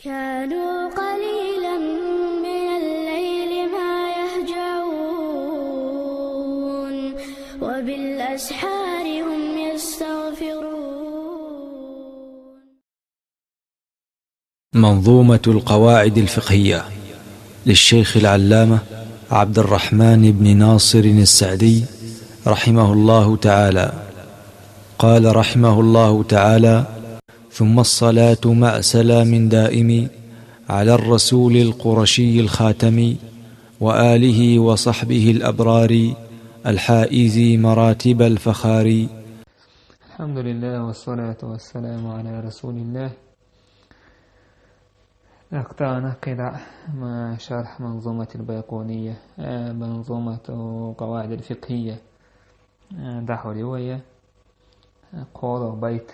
كانوا قليلا من الليل ما يهجعون وبالأسحار هم يستغفرون. منظومة القواعد الفقهية للشيخ العلامة عبد الرحمن بن ناصر السعدي رحمه الله تعالى. قال رحمه الله تعالى: ثم الصلاة مع سلام دائم على الرسول القرشي الخاتم وآله وصحبه الأبرار الحائز مراتب الفخار. الحمد لله والصلاة والسلام على رسول الله. نقطعنا كده مع شرح منظومة البيقونية، منظومة قواعد الفقهية. دحو رواية قول بيت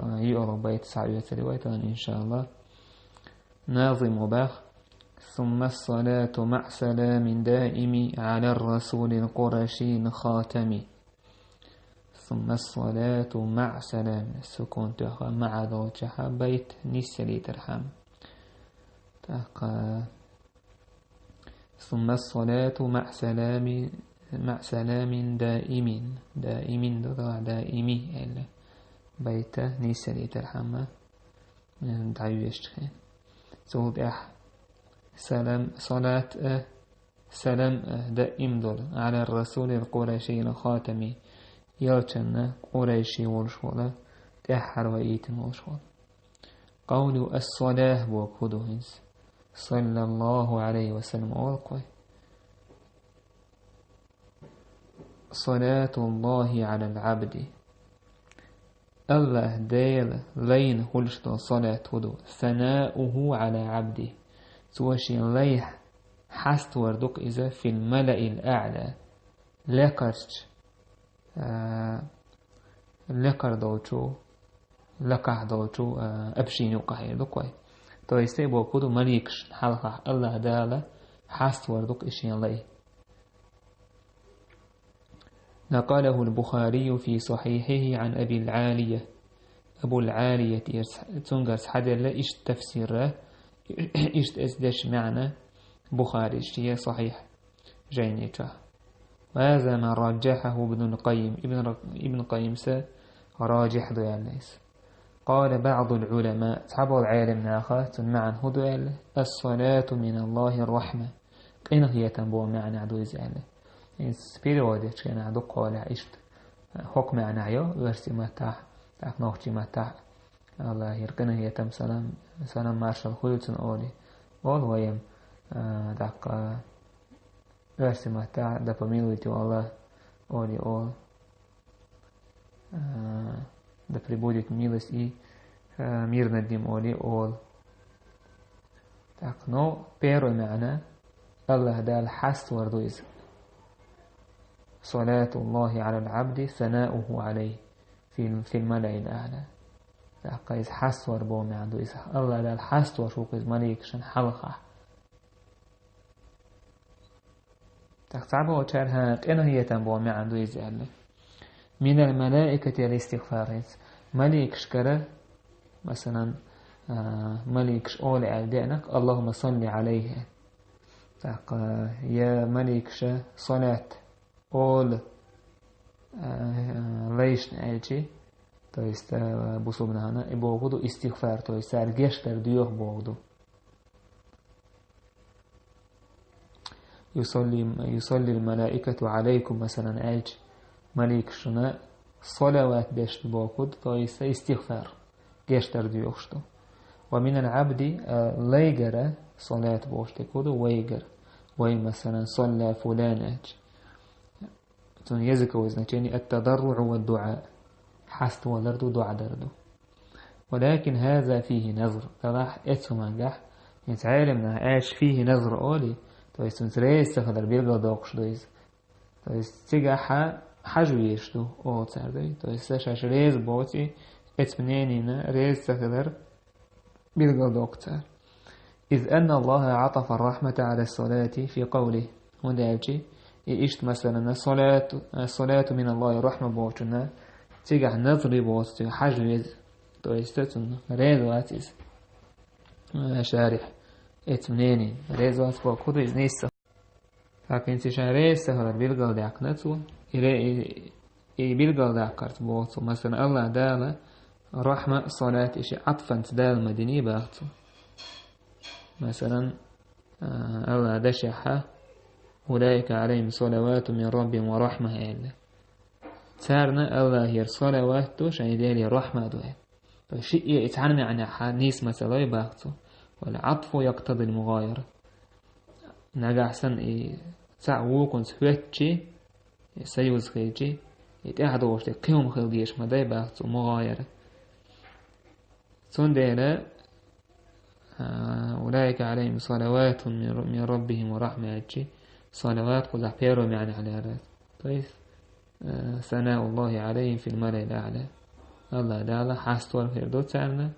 يقرأ بيت سعية رواية إن شاء الله. ناظم باخ: ثم الصلاة مع سلام دائم على الرسول القرشي الخاتم. ثم الصلاة مع سلام السكون تخا مع ذوجها بيت نسلي ترحم تقى. ثم الصلاة مع سلام دائم دائمي بيت نسلي ترحم تعيشتخين سود سلام صلاة سلام دائم دول على الرسول القرشي الخاتمي يوچن قريشي والشولا تحر وإيتن والشولا. قول الصلاة وكدوهنس صلى الله عليه وسلم والقوي صلاة الله على العبد الله ديل لين هلشت صلاة هدو ثناؤه على عبده سواشي ليح حست وردك إذا في الملأ الأعلى لكرش لكر دوچو لكح دوچو أبشينو قهير دوكوي تو يستيبو كودو مليكش حلقة الله دالة حست وردك إشيان ليه. نقله البخاري في صحيحه عن أبي العالية. أبو العالية تنقص حدا لا إيش تفسيره إيش تأسدش معنى بخاري هي صحيح جينيته. وهذا ما رجحه ابن القيم. ابن القيم راجح ذو الناس. قال بعض العلماء تعبوا العالم ناخات معا هدو الصلاة من الله الرحمة إن هي تنبو معنى عدو إزالة سبيروديش كان عدو قال عشت حكم معنى عيو ورسي متاح تاك نوختي متاح الله يرقنا هي تم سلام مارشال خلوتن أولي أول ويم داك ورسي متاح دا помилуйте الله أولي أول да пребудет милость и мир над ним أولي أول. так но первый معنى الله دال حست وردو إذا صلاة الله على العبد ثناؤه عليه في الملأ الأعلى. قيس حس وربو ما عنده إذا الله لا الحس وشوق إذا مليك شن حلقة تقطعبه وشارها كأنه هي تنبو ما عنده إذا من الملائكة الاستغفار مليك شكرا مثلا مليك شؤول أعدائك اللهم صل عليه يا مليك صلاة أول ليش نأجي то есть бусубнана и богуду истигфар, то есть аргештер дюх богуду. يصلي الملائكة عليكم مثلا أج ملك شنا صلوات بيشت بوكود تو есть استغفار جيشتر ديوشتو. ومن العبد ليجر صلاة بوشتكود ويجر وي مثلا صلى فلان أج تون يزكو وزنتيني التضرع والدعاء حست ولردو دعا دردو. ولكن هذا فيه نظر تلاح اتسما جح يتعلمنا ايش فيه نظر اولي تو يستنس ريس تخدر بيلغا دوقش دويز تو يستيجا حاجو يشتو او تساردوي تو يستشاش ريز بوتي اتمنينينا ريز تخدر بيلغا دوقتار. إذ أن الله عطف الرحمة على الصلاة في قوله وداجي إيشت مثلا الصلاة من الله الرحمة بوتنا تيجا نظري بوست حجويز تو يستتون ريد واتيز شارح اتمنيني ريز واسبا كودو إز نيسا لكن تشان ريز سهر بيلغل داك نتو إي بيلغل داك كارت بوتو مثلا الله دالا رحمة صلاة إشي عطفا تدال مديني باغتو مثلا الله دشحة أولئك عليهم صلوات من ربهم ورحمة إلا تارنا الله هي صلوات دوش يعني دالي رحمة دوه فشيء يتعنى عن حديث مثلا باغتو والعطف يقتضي المغايرة نجا أحسن تعوقن سوتشي سيوز خيجي يتأحدوش تقيم خلقيش مدى باغتو مغايرة سنديلا أولئك عليهم صلوات من ربهم ورحمة أجي صلوات قد بيرو معنى على طيب ثناء الله عليهم في الملأ الأعلى الله دالا حاستور في ردو تعالنا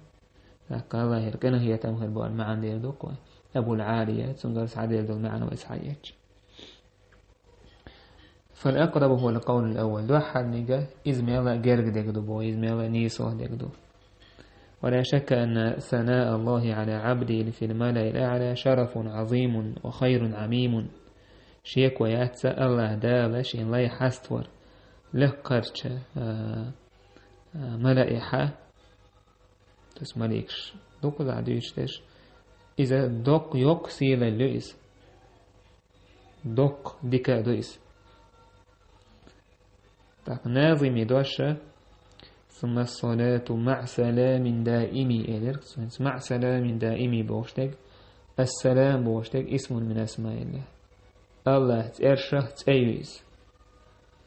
لكن الله يركنه هي تمهر بو المعنى ديردوك أبو العالية تنقر سعد يردو المعنى وإسحايات فالأقرب هو القول الأول دو حد نيجا إزمي الله جرق ديكدو بو إزمي الله نيسوه ديكدو ولا شك أن ثناء الله على عبده في الملأ الأعلى شرف عظيم وخير عميم شيك وياتسى الله دالش إن لا يحستور له قرش ملائحة تس مليكش دوك زعديش تش إذا دوك يوك سيلا لويس دوك ديكا دويس تاك ناظمي دوشة ثم الصلاة مع سلام دائمي إليرك مع سلام دائمي بوشتك السلام بوشتك اسم من أسماء الله الله تأرشه تأيوز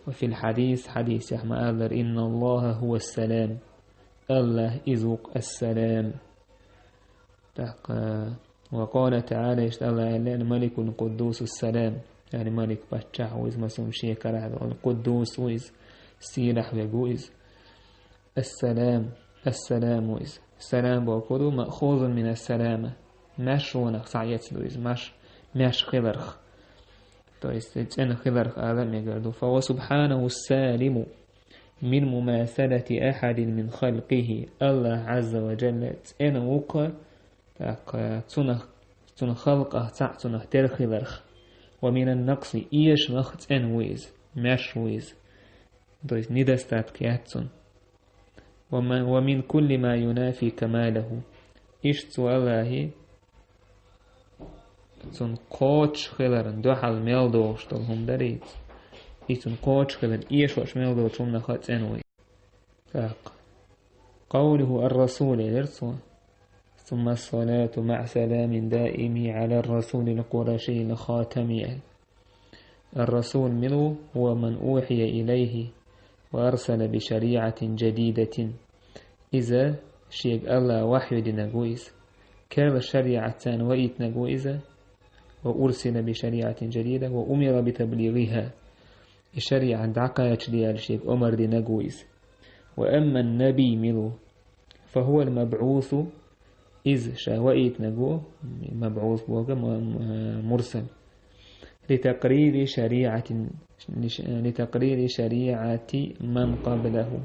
وفي الحديث حديث يحمى أذر إن الله هو السلام الله إذوق السلام وقال تعالى الله إلا ملك القدوس السلام يعني ملك بشح وإذ مسلم شيكرا القدوس وإذ سيرح ويقوز السلام وإذ السلام بوكودو مأخوذ من السلامة مش ونخ سعيت لويز مش خبرخ تويست أن خبرخ آدم يقردو فهو سبحانه السالم من مماثلة أحد من خلقه الله عز وجل أنا وقع تن خلقه تعتنه ترخبرخ ومن النقص إيش مخت أنويز مش ويز تويست ندستات كياتون ومن كل ما ينافي كماله إشتو الله تن قوتش خلرن دوحل ميلدوش تلهم دريت إتن قوتش خلرن إيش وش ميلدوش هم نخات أنوي قوله الرسول الرسول ثم الصلاة مع سلام دائم على الرسول القرشي الخاتمي الرسول منه هو من أوحي إليه وأرسل بشريعة جديدة إذا شيء الله وحي دنقويز كرل شريعة وإيت نقويزة وأرسل بشريعة جديدة وأمر بتبليغها الشريعة دعقا يشريع شيء أمر دنقويز وأما النبي منه فهو المبعوث إذ شاوئيت نقو مبعوث بوغا مرسل لتقرير شريعة من قبله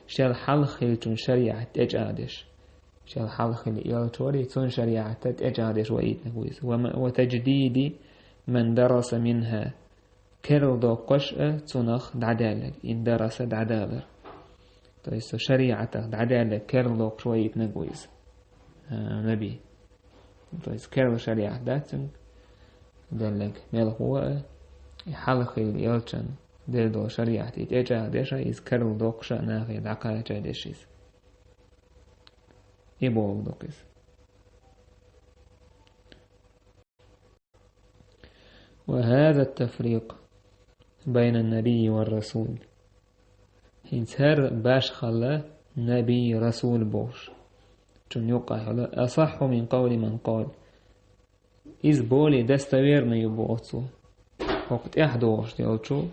شال حلخل شريعة أجادش شال حلخل يالتوري تون شريعة أجادش وإيت نقويز وتجديد من درس منها كردو قشأ تنخ دعدالة إن درس دعدالة تيسو شريعة دعدالة كردو قشويت نقويز نبي تيس كردو شريعة داتن دلك ميل هو حلقي يالشان دلدو شريعة إتجاه ديشا إز كرل دوقشا ناغي دعقا جاديشيز إبوغ دوقيز وهذا التفريق بين النبي والرسول هنتهر باش خلا نبي رسول بوش جن يقع أصح من قول من قال إز بولي دستويرنا يبوغتو وقت إحدوش تيالشو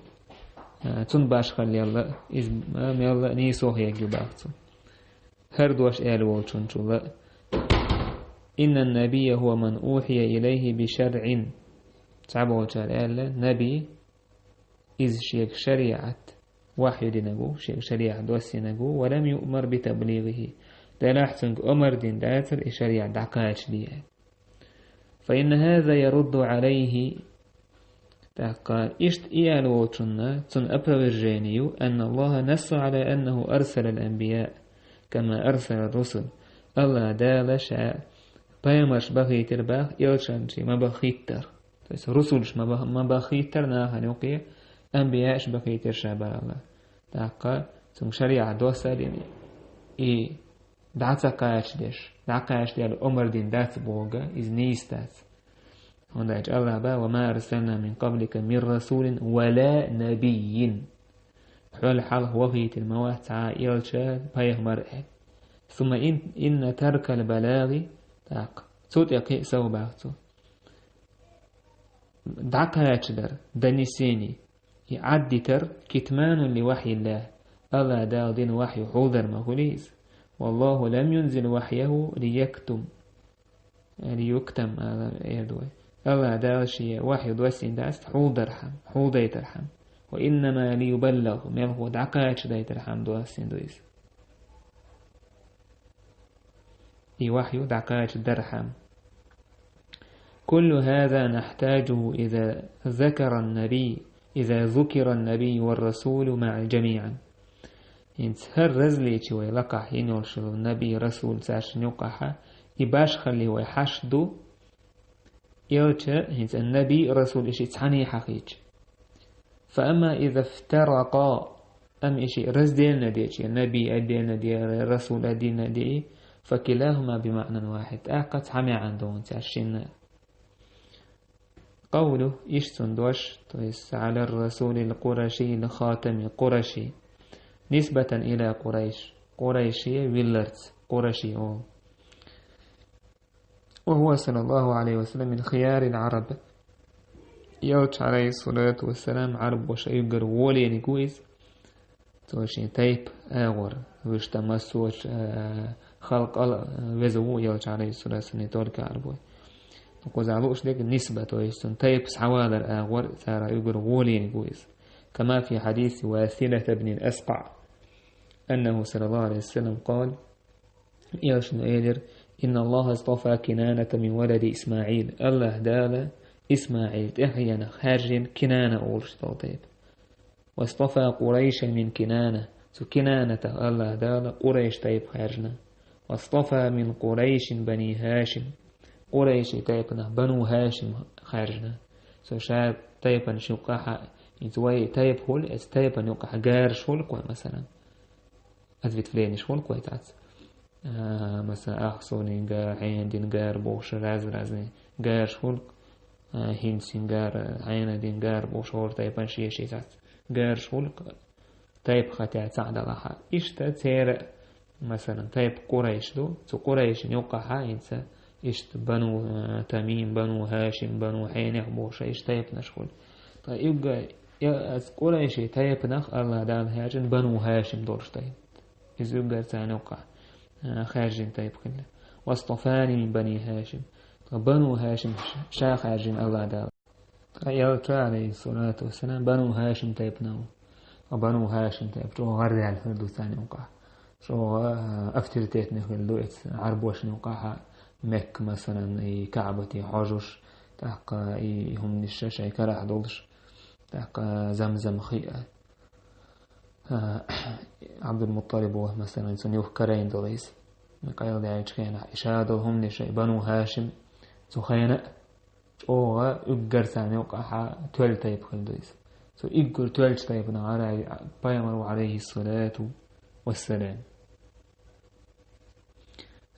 تون باش خلي الله إز ميلا نيسوه يجباغتو هردوش إلوالشون شو لا إن النبي هو من أوحي إليه بشرع تعبوا جال نبي إز شيك شريعة وحي دينغو شيك شريعة دوسي نغو ولم يؤمر بتبليغه دلحتنك أمر دين داتر إشاريع دعكاش دي. فإن هذا يرد عليه تحقا إشت إيالوتنا تن أبرجانيو أن الله نص على أنه أرسل الأنبياء كما أرسل الرسل. الله دالش بيمش بخيتر باخ إلشانشي ما بخيتر رسولش ما بخيتر ناها نوقي أنبياءش بخيتر شابر الله تحقا تن شريعة دوسالين إي دعتقاش دي الأمر دين دات بوغا إز نيستات هنا الله با وما أرسلنا من قبلك من رسول ولا نبي حول حال وغيت الموات تعائل شاد بيغمر. ثم إن ترك البلاغ تاق صوت يقي سو باغتو دعكاش در دنسيني يعدي تر كتمان لوحي الله الله دا دين وحي حوذر مغليز والله لم ينزل وحيه ليكتم على يدوي الله داشي وحي دوسين داست حوضي ترحم وإنما ليبلغ ملهو دعكاش داي ترحم دوسين دويس إي وحي دعكاش درحم. كل هذا نحتاجه إذا ذكر النبي والرسول مع جميعا. هر رزلي شوي لقح ينوش النبي رسول ساش نقحة يباش خلي ويحشدو يلتا النبي رسول إشي تحني حقيج. فأما إذا افترقا أم إشي رزدين ديش النبي أدين دي رسول أدين دي فكلاهما بمعنى واحد أقد حمي عندهم تاشين. قوله إشتن دوش على الرسول القرشي الخاتم قرشي نسبة إلى قريشي ويلرت قرشي وهو صلى الله عليه وسلم من خيار العرب يوش عليه الصلاة والسلام عرب وشيقر وولي نقويز توشي تايب آغور وش تمسوش خلق وزو يوش عليه الصلاة والسلام تولك عربوي وقوز علوش ديك النسبة توشتن تايب سحوالر آغور ثارا يقر وولي نقويز. كما في حديث واثلة بن الأسقع أنه صلى الله عليه وسلم قال يوش نقدر إن الله اصطفى كنانة من ولد إسماعيل الله دال إسماعيل إحيانا خارج كنانة أولش طيب واصطفى قريش من كنانة كنانة الله دال قريش طيب خارجنا واصطفى من قريش بني هاشم قريش طيبنا بنو هاشم خارجنا شاب طيبا شقاحة يتوي طيب هول استيبا نقح جارش هول كوي مثلا أثبت فلانش هول كوي تعت مثلا أخصوني جار عين دين جار بوش رازني جار شول هينسين جار عين دين جار بوش هور تايبان شيء تعت جار شول تايب خاتي تعد لها إيش تثير مثلا تايب قريش دو تو قريش نوقعها إنسا إيش بنو تميم بنو هاشم بنو حين بوش إيش تايب نشول طيب يبقى قريش تايب نخ الله دال هاشم بنو هاشم دورش تايب إذا يبقى تانوقع خارجين طيب كله واصطفاني من بني هاشم بنو هاشم شا خارجين الله دال يلقى عليه الصلاة والسلام بنو هاشم طيب نو وبنو هاشم طيب شو غرد على الفردو ثاني وقع شو أفترتيت نخل عربوش نوقعها مك مثلا كعبتي حاجوش تحقا هم الشاشة كراح دولش تحقا زمزم خيئة عبد المطلب هو مثلا سنيوه كرين دوليس مقايل دي عيش خيانة إشادو هم نشي بنو هاشم سو خيانة اوغا اقر ثاني وقعها تول تايب خلدويس سو اقر تول تايب نعاري بيامر عليه الصلاة والسلام.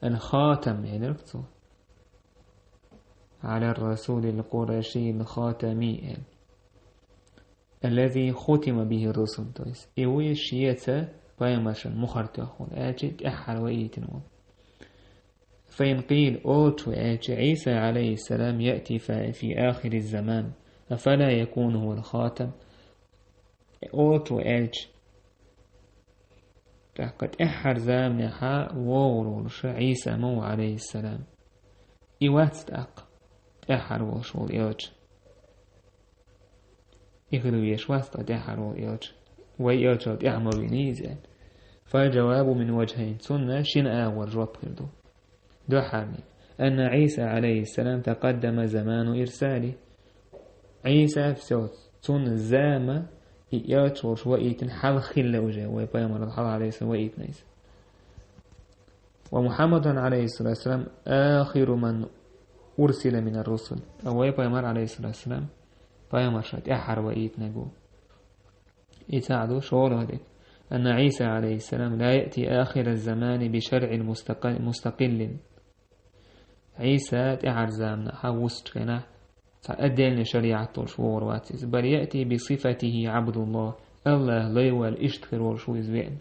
الخاتم يعني رفتو على الرسول القرشي الخاتمي الذي ختم به الرسل تويس إيوي الشيئة بيامرشن مخرطة آجد أحر وإيتنون. فإن قيل أوتو عيسى عليه السلام يأتي في آخر الزمان أفلا يكون هو الخاتم أوتو قد أحر زامنها وورش عيسى مو عليه السلام إيوات أحر وشول إيوش إخلو يشواست أحر وإيوش وإيوش أعمل نيزة فالجواب من وجهين سنة شين آور جواب كردو دو حامي أن عيسى عليه السلام تقدم زمان إرساله عيسى في سن زامة يأتوش وإيتن حال خل وجه ويبايمر الحال عليه السلام وإيت نيس ومحمد عليه الصلاة والسلام آخر من أرسل من الرسل أو يبايمر عليه الصلاة والسلام بايمر شات أحر وإيت نجو يتعدو شغل هذيك أن عيسى عليه السلام لا يأتي آخر الزمان بشرع مستقل عيسى تعر زامنا حوست كنا أدلنا شريعة الشور واتس بل يأتي بصفته عبد الله الله لا يوال اشتخر والشو يزوين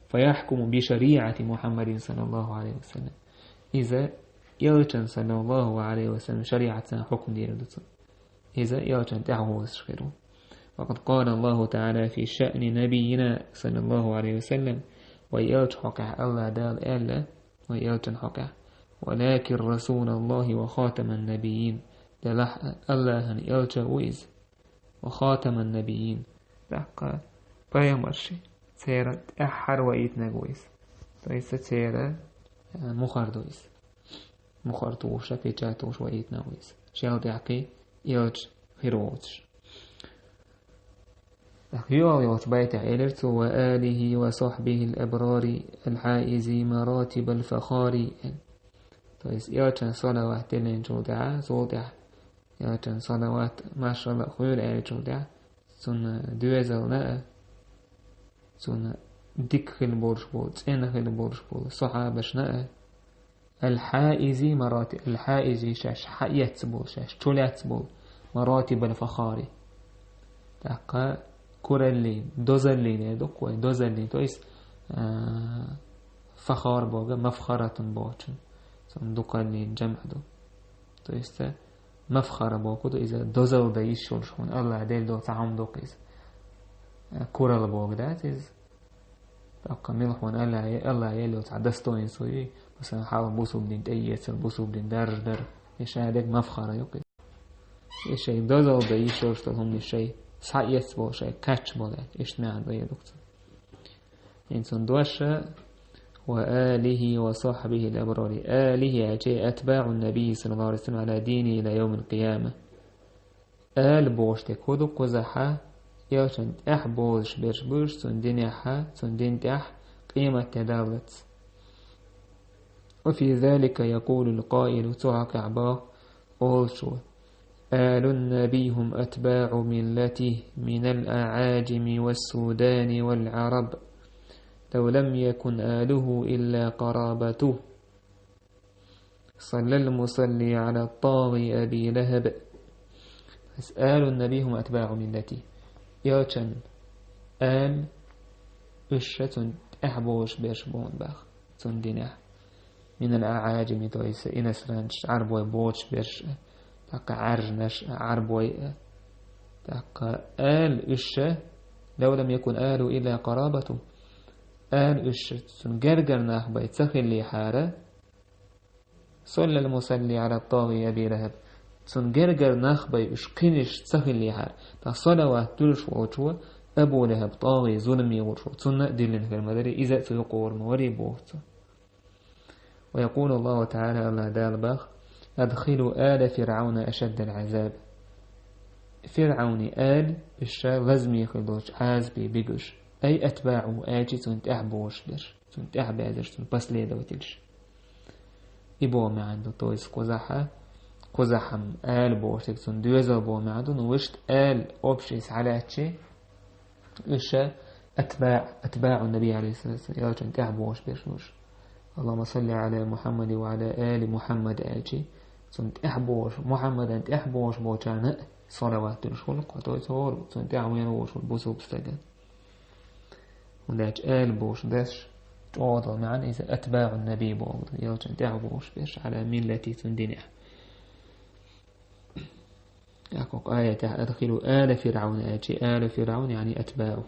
فيحكم بشريعة محمد صلى الله عليه وسلم إذا يلتن صلى الله عليه وسلم شريعة حكم دير إذا يلتن تعهو يسخره وقد قال الله تعالى في شأن نبينا صلى الله عليه وسلم ويلت حقه الله دال ألا ويلتن حقه ولكن رسول الله وخاتم النبيين دلح الله أن يلت ويز وخاتم النبيين دقا بيامرشي سيرة أحر وإيت نجويز فإذا سيرة مخردويز مخردوش بيجاتوش وإيت نجويز شال دعكي يلت خيروتش يواليوت بيت عيلرت وآله وصحبه الأبرار الحائز مراتب الفخار طيس يوتن صلوات تلين جودع زودع يوتن صلوات ما شاء الله خير أي جودع سن دوزلنا سن ديك خل بورش بول سين خل بورش بول صحابشنا الحائز مراتب الحائز شاش حيات بول شاش تولات بول مراتب الفخار دقا كورلين دوزلين يدق ودوزلين تويس فخار بوغا مفخرة بوغا دقلين جمع دو تويس مفخرة بوغا إذا دوزل دايش شون الله ديل دو تعام دو قيس كورل بوغا دات إز تبقى ملحون الله يلو تعدستوين سوي مثلا حاول بوسو بدين تأيس بوسو بدين در يشاهدك مفخرة يوكي يشاهد دوزل دايش شون هم الشيء سعيت بوشة كاتش بوله إيش نعم ضيع دكتور إنسان دوشة وآله وصحبه الأبرار آله أجي أتباع النبي صلى الله عليه وسلم على دينه إلى يوم القيامة آل بوشة كودو قزحة يوشن بوش برش سندين سندين قيمة تدالت وفي ذلك يقول القائل تعك عباه أولشو آل النبي هم أتباع ملته من الأعاجم والسودان والعرب لو لم يكن آله إلا قرابته صلى المصلي على الطاغي أبي لهب آل النبي هم أتباع ملته يوشن آل إشة أحبوش بيشبون باخ تندنح من الأعاجم تويس إنسرانش عربوي بوش بيش تاقا عرجنش عربوي تاقا آل إشة لو لم يكن آل إلا قرابته آل إشة سنقرقر ناخبا يتسخل لي حارة صلى المصلي على الطاغي أبي لهب سنقرقر ناخبا يشقنش تسخل لي حارة تا صلوات تلش ووشوة أبو لهب طاغي ظلمي ووشوة سنة دلن في المدري إذا سيقور موري بوهت ويقول الله تعالى الله دال باخ أدخلوا آل فرعون أشد العذاب فرعون آل الشا لازمي خلوش حازبي بيقش أي أتباعه آجي سنت أحبوش در سنت أحبازش سنت بس ليدا وتلش إبو ما عنده تويس قزحم آل بوشتك سنت دوزل بو ما عنده نوشت آل أوبشيس على أتشي الشا أتباع النبي عليه الصلاة والسلام يا سنت أحبوش برشوش اللهم صل على محمد وعلى آل محمد آجي سنت أحبوش محمد أنت أحبوش بوشانا صلوات الخلق وتوتور سنت أعوين وش والبوسو بستجد ولاج آل بوش داش توضع معنا إذا أتباع النبي بوض يوجد أحبوش بيش على ملتي تندنع يقول آية أدخلوا آل فرعون آجي آل فرعون يعني أتباعه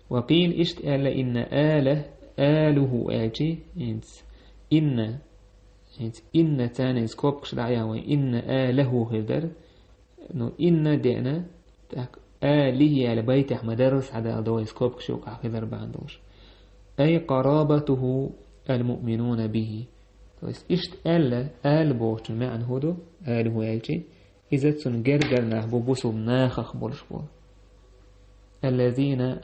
وقيل إشت آل إن آله آجي إن تاني سكوب شرعيا وإن آله هدر إنه إن دينا آله على بيت أحمد درس على أضواء سكوب شوك هدر بعندوش أي قرابته المؤمنون به. إشت آل بوش معنى هدو آل هو آلتي إذا تسن جرجر نحبو بوصل ناخخ بولشبول الذين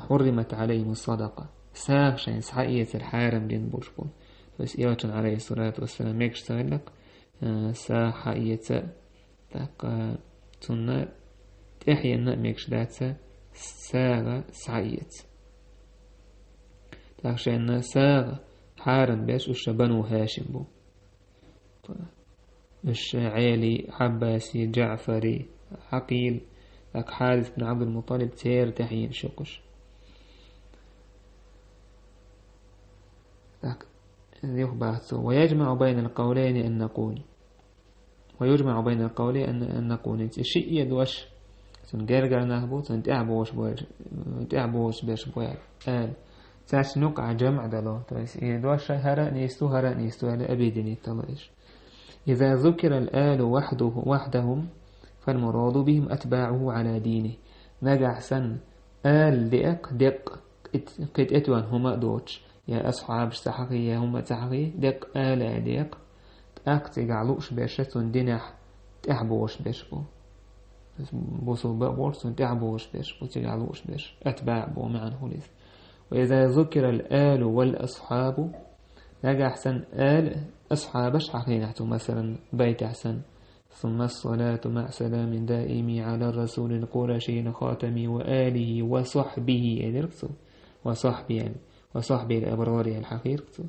حرمت عليهم الصدقة ساخشين سحقية الحارم دين بولشبول. بس إيواتن عليه الصلاة والسلام يكش سألك ساحقية تاك تسن تحيي النأم يكش داتسا ساغة سحقية تاكشين ساغة حارم بيش وش بنو هاشم بو وش عيلي عباسي جعفري عقيل لك حارث بن عبد المطلب تير تحيين شقش لك ويجمع بين القولين أن نقول الشيء يدوش سنجرجر نهبو سنتعبوش بيش بوير تاش نقع جمع دلو تاش يدوش هراء نيستو هلا أبيدني تلاش. إذا ذكر الآل وحدهم فالمراد بهم أتباعه على دينه. نجح سن آل دق قد أتوان هما دوتش يا أصحاب سحقية هم سحقي دق آل دق تجعلوش بيشتون دينح تحبوش بيشبو بوصل بورسون تحبوش بيشبو تجعلوش بيش أتباع بو معن هوليس. وإذا ذكر الآل والأصحاب نجح أحسن آل أصحابش حقينحتو مثلا بيت أحسن ثم الصلاة مع سلام دائم على الرسول القرشي الخاتم وآله وصحبه أدركتو وصحبه الأبرار الحقيقة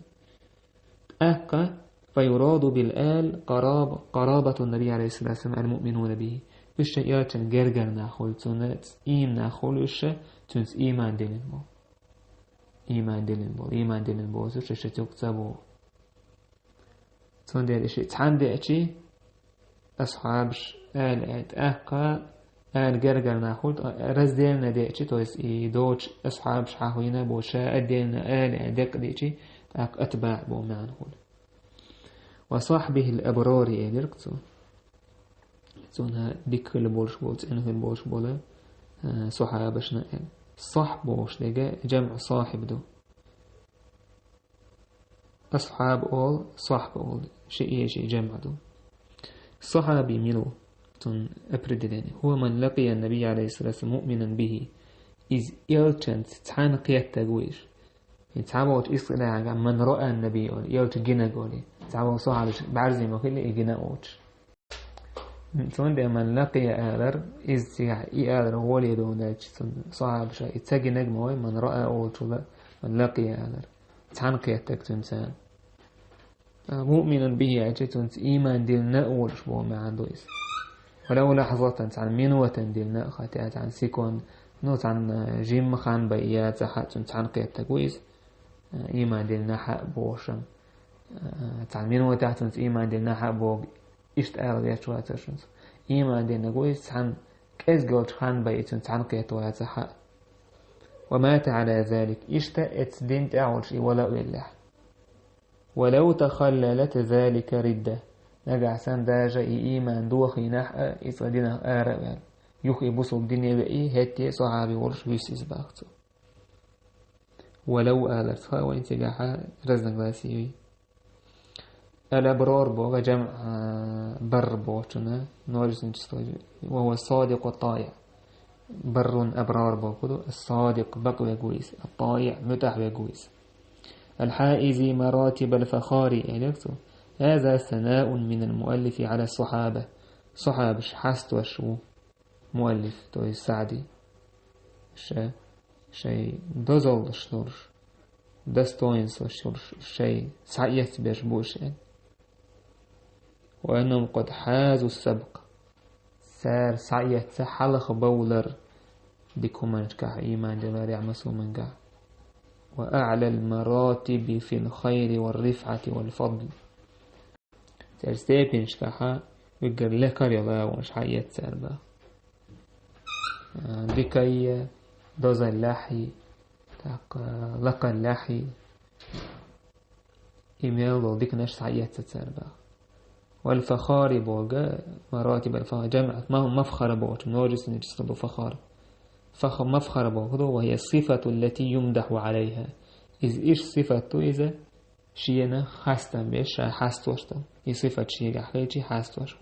أهقى. فيراد بالآل قرابة النبي عليه الصلاة والسلام المؤمنون به الشيئات جرجر ناخل تنات إيم ناخل الشيء تنس إيمان دلن بو سوش تكتبو تندر الشيء تحندي أشي أصحابش آل أهقى آل جرجر ناخل رزدلنا دي أشي تويس دوش أصحابش حاوينا بو شاء أدلنا آل أدق دي أشي أتباع بو معن هول. وصحبه الأبرار إليركتو تونها ديك البولش بول تنه البولش بولا صحابش نقل صحبوش لجا جمع صاحب دو أصحاب أول صحب أول شيء جمع دو. صحابي ميلو تون أبردلاني هو من لقي النبي عليه الصلاة والسلام مؤمنا به إذ يلتنت تحان قيادة تقويش تعبوت إصلاع من رأى النبي يلت جنا قولي تعبوا صحابش بعرزي مخلي جنا أوتش تون ده من لقي آلر إذ آلر ولي دون داش صحابش يتسجي نجمه من رأى أوتش من لقي آلر تحان قيادة تنسان مؤمنا به عجتون إيمان دلنا أولش بو ما عنده إس ولو لحظة عن منوة دلنا خاتيات عن سيكون نوت عن جيم خان بيات حتى عن قيادة تقويس إيمان دلنا حق بوشم عن منوة تحت إيمان دلنا حق بو إشت أغليات شوية تشنس إيمان دلنا قويس عن كيس قولش خان بيات عن قيادة حق ومات على ذلك إشت اتدين تعولش ولا إله ولو تخللت ذلك ردة نجع سان داجا إيمان دوخي نحقا إصدنا آرأ يخي بصل الدنيا بأي هاتي صحابي ورش ويسيس باختو ولو آلتها وانتجاحها رزن غاسيوي. الأبرار بوغا جمع بر بوغتنا نورس نجستوي وهو الصادق والطائع. بر أبرار بوغدو الصادق بقوي قويس الطائع متح وقويس. الحائز مراتب الفخار إليكتو هذا ثناء من المؤلف على الصحابة صحابش حست وشو مؤلف توي السعدي شيء دزل شلورش دستوينس وشلورش شيء سعيت بيشبوش وأنهم قد حازوا السبق سار سعيت حلق بولر ديكو منشكح إيمان دلار يعمسوا منقع وأعلى المراتب في الخير والرفعة والفضل ترستيبين شكحا ويقر لكر يضا ونشحيات ساربا ديكي دوز اللحي لقى اللحي إيميل ديك نش سعيات ساربا. والفخار بوغا مراتب الفخار جمعت ما هم مفخر بوغ نورس نجسد فخار مفخر بوغ وهي الصفة التي يمدح عليها إز إيش صفته إذا شينا خاستن بيش حاستوشتن صفة شيء حقيقي حاستوش.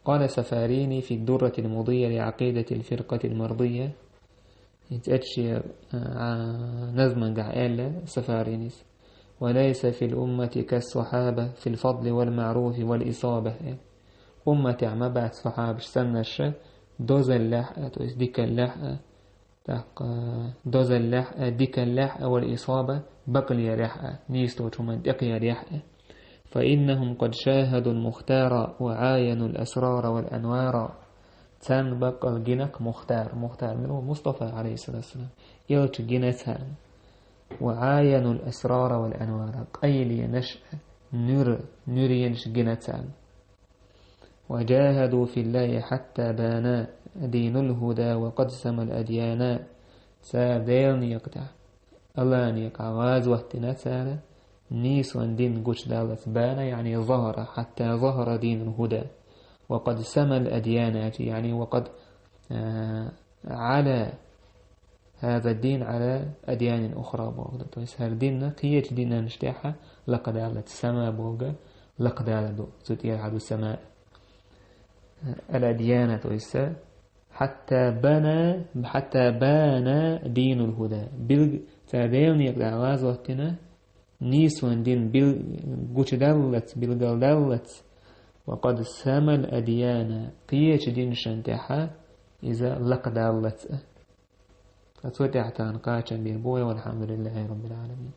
قال سفاريني في الدرة المضية لعقيدة الفرقة المرضية يتأتشي نظما قائلة سفاريني: وليس في الأمة كالصحابة في الفضل والمعروف والإصابة. أمة عما بعد صحابة سنش دوز اللحقة ديك اللحقة دوز اللحقة ديك اللحقة والإصابة بقي لحقة نيستو تمن دقي لحقة، فإنهم قد شاهدوا المختار وعاينوا الأسرار والأنوار. تان بقى جنك مختار منه مصطفى عليه الصلاة والسلام يلت جنتان وعاينوا الأسرار والأنوار قيل نشأ نرينش جنتان. وجاهدوا في الله حتى بانا دين الهدى وقد سمى الأديان. سادين يقطع الله أن يقعواز واهتنا سالة نيس وان دين قوش دالت بانا يعني ظهر حتى ظهر دين الهدى، وقد سمى الأديان يعني وقد على هذا الدين على أديان أخرى بوغدا. هل ديننا قيت ديننا نشتاحة لقد علت السماء بوغا لقد علت زوتير عدو السماء الأديان تويسا حتى بان دين الهدى بالتابعين يقدع وازوتنا نيس وان دين بالقوش دلت بالقلدلت وقد سمى الأديان قيت دين شنتاحة إذا لقد علت أتوتي حتى أنقاشا بالبوية والحمد لله رب العالمين.